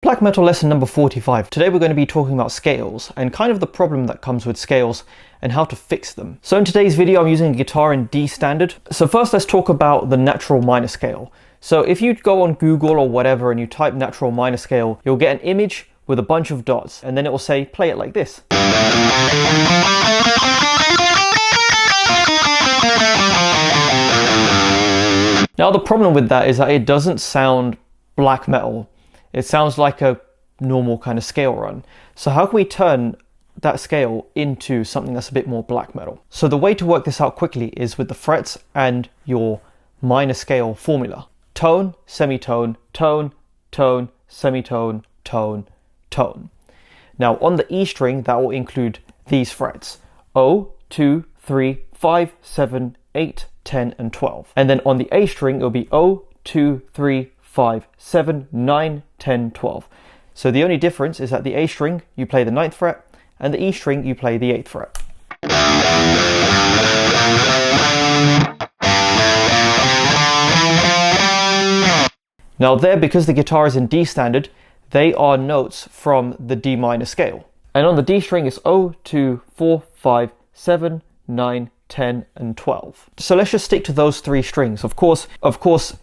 Black metal lesson number 45. Today we're going to be talking about scales and kind of the problem that comes with scales and how to fix them. So in today's video I'm using a guitar in D standard. So first let's talk about the natural minor scale. So if you go on Google or whatever and you type natural minor scale, you'll get an image with a bunch of dots and then it will say play it like this. Now the problem with that is that it doesn't sound black metal. It sounds like a normal kind of scale run. So how can we turn that scale into something that's a bit more black metal? So the way to work this out quickly is with the frets and your minor scale formula. Tone, semitone, tone, tone, semitone, tone, tone. Now on the E string that will include these frets. 0, 2, 3, 5, 7, 8, 10 and 12. And then on the A string it'll be 0, 2, 3, 5, 7, 9, 10, 12. So the only difference is that the A string you play the 9th fret and the E string you play the 8th fret. Now there, because the guitar is in D standard, they are notes from the D minor scale. And on the D string it's 0, 2, 4, 5, 7, 9, 10 and 12. So let's just stick to those three strings. Of course,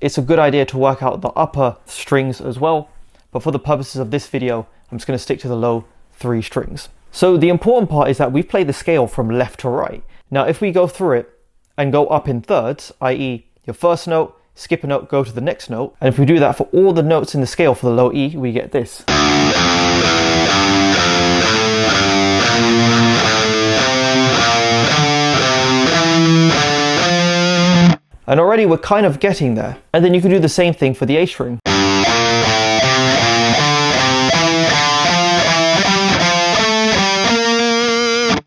it's a good idea to work out the upper strings as well, but for the purposes of this video, I'm just going to stick to the low three strings. So the important part is that we play the scale from left to right. Now, if we go through it and go up in thirds, i.e. your first note, skip a note, go to the next note, and if we do that for all the notes in the scale for the low E, we get this. And already we're kind of getting there. And then you can do the same thing for the A string.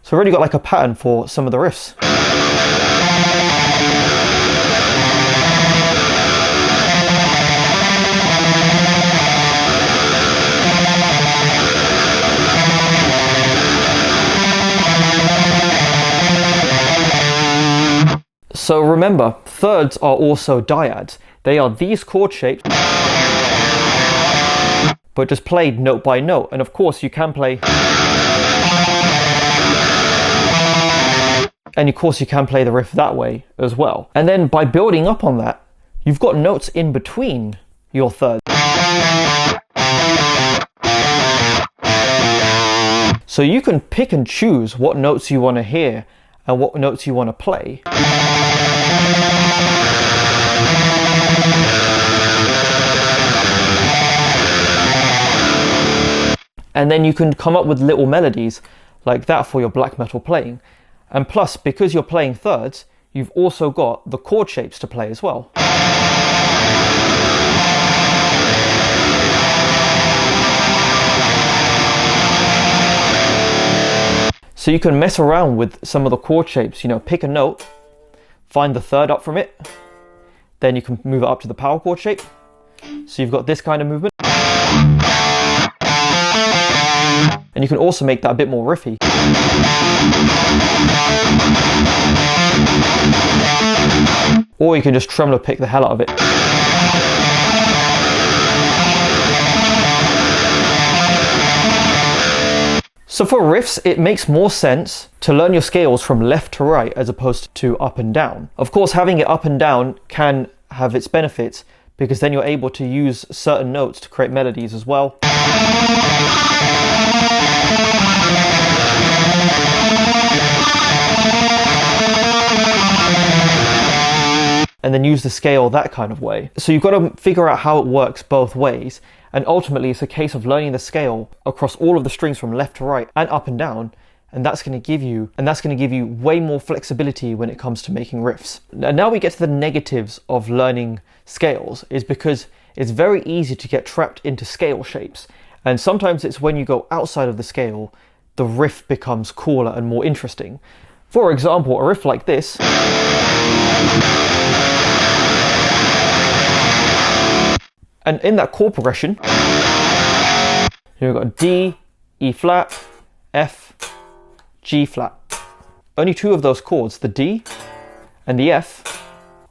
So already got like a pattern for some of the riffs. So remember, thirds are also dyads. They are these chord shapes, but just played note by note. And of course you can play, and of course you can play the riff that way as well. And then by building up on that, you've got notes in between your thirds. So you can pick and choose what notes you want to hear and what notes you want to play. And then you can come up with little melodies like that for your black metal playing. And plus, because you're playing thirds, you've also got the chord shapes to play as well. So you can mess around with some of the chord shapes, you know, pick a note, find the third up from it, then you can move it up to the power chord shape. So you've got this kind of movement. And you can also make that a bit more riffy. Or you can just tremolo pick the hell out of it. So for riffs, it makes more sense to learn your scales from left to right as opposed to up and down. Of course, having it up and down can have its benefits because then you're able to use certain notes to create melodies as well. And then use the scale that kind of way. So you've got to figure out how it works both ways. And ultimately it's a case of learning the scale across all of the strings from left to right and up and down. And that's going to give you way more flexibility when it comes to making riffs. And now we get to the negatives of learning scales, is because it's very easy to get trapped into scale shapes. And sometimes it's when you go outside of the scale, the riff becomes cooler and more interesting. For example, a riff like this. And in that chord progression, you've got D, E flat, F, G flat. Only two of those chords, the D and the F,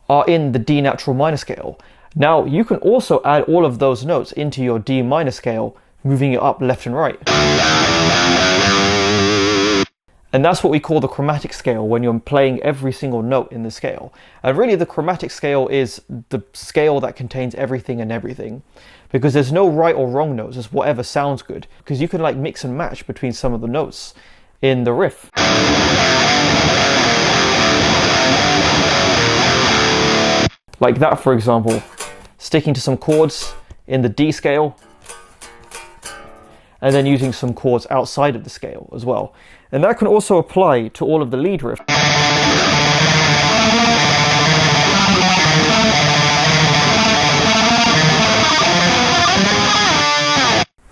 are in the D natural minor scale. Now you can also add all of those notes into your D minor scale moving it up left and right. And that's what we call the chromatic scale when you're playing every single note in the scale. And really the chromatic scale is the scale that contains everything and everything. Because there's no right or wrong notes, it's whatever sounds good. Because you can like mix and match between some of the notes in the riff. Like that, for example, sticking to some chords in the D scale, and then using some chords outside of the scale as well. And that can also apply to all of the lead riff.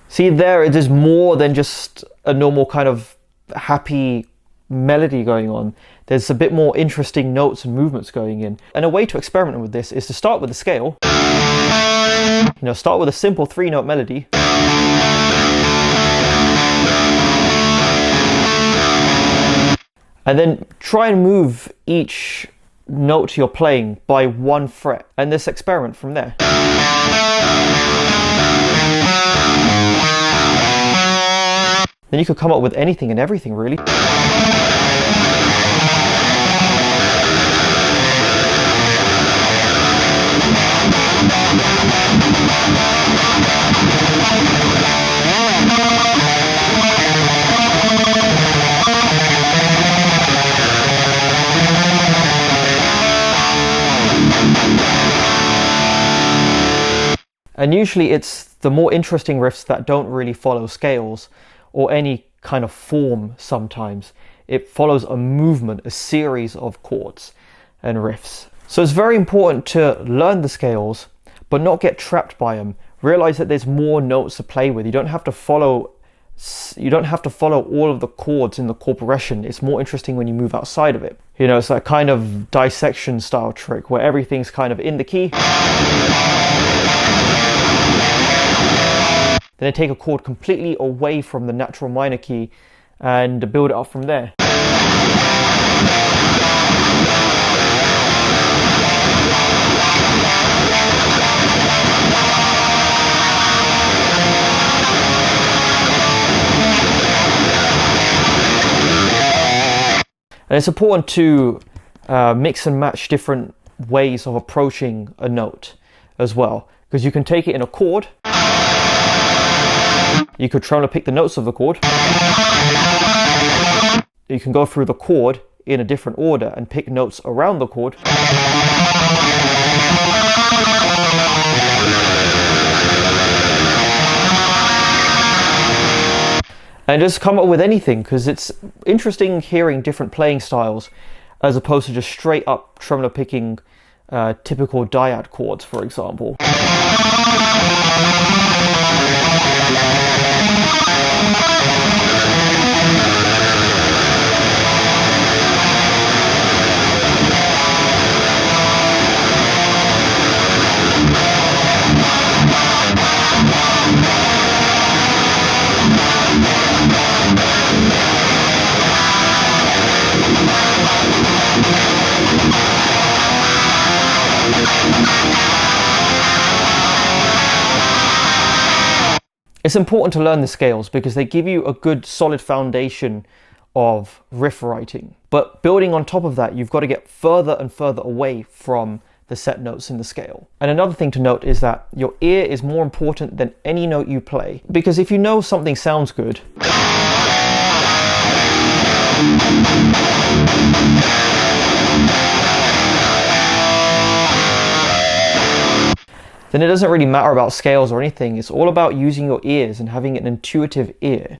See there, it is more than just a normal kind of happy melody going on. There's a bit more interesting notes and movements going in. And a way to experiment with this is to start with the scale. You know, start with a simple 3-note melody. And then try and move each note you're playing by 1 fret, and just experiment from there. Then you could come up with anything and everything, really. And usually it's the more interesting riffs that don't really follow scales or any kind of form sometimes. It follows a movement, a series of chords and riffs. So it's very important to learn the scales, but not get trapped by them. Realize that there's more notes to play with. You don't have to follow all of the chords in the chord progression. It's more interesting when you move outside of it. You know, it's that kind of dissection style trick where everything's kind of in the key. Then I take a chord completely away from the natural minor key and build it up from there. And it's important to mix and match different ways of approaching a note as well, because you can take it in a chord. You could try to pick the notes of the chord. You can go through the chord in a different order and pick notes around the chord. And just come up with anything, because it's interesting hearing different playing styles as opposed to just straight up tremolo picking typical dyad chords, for example. It's important to learn the scales because they give you a good solid foundation of riff writing. But building on top of that, you've got to get further and further away from the set notes in the scale. And another thing to note is that your ear is more important than any note you play. Because if you know something sounds good, then it doesn't really matter about scales or anything. It's all about using your ears and having an intuitive ear.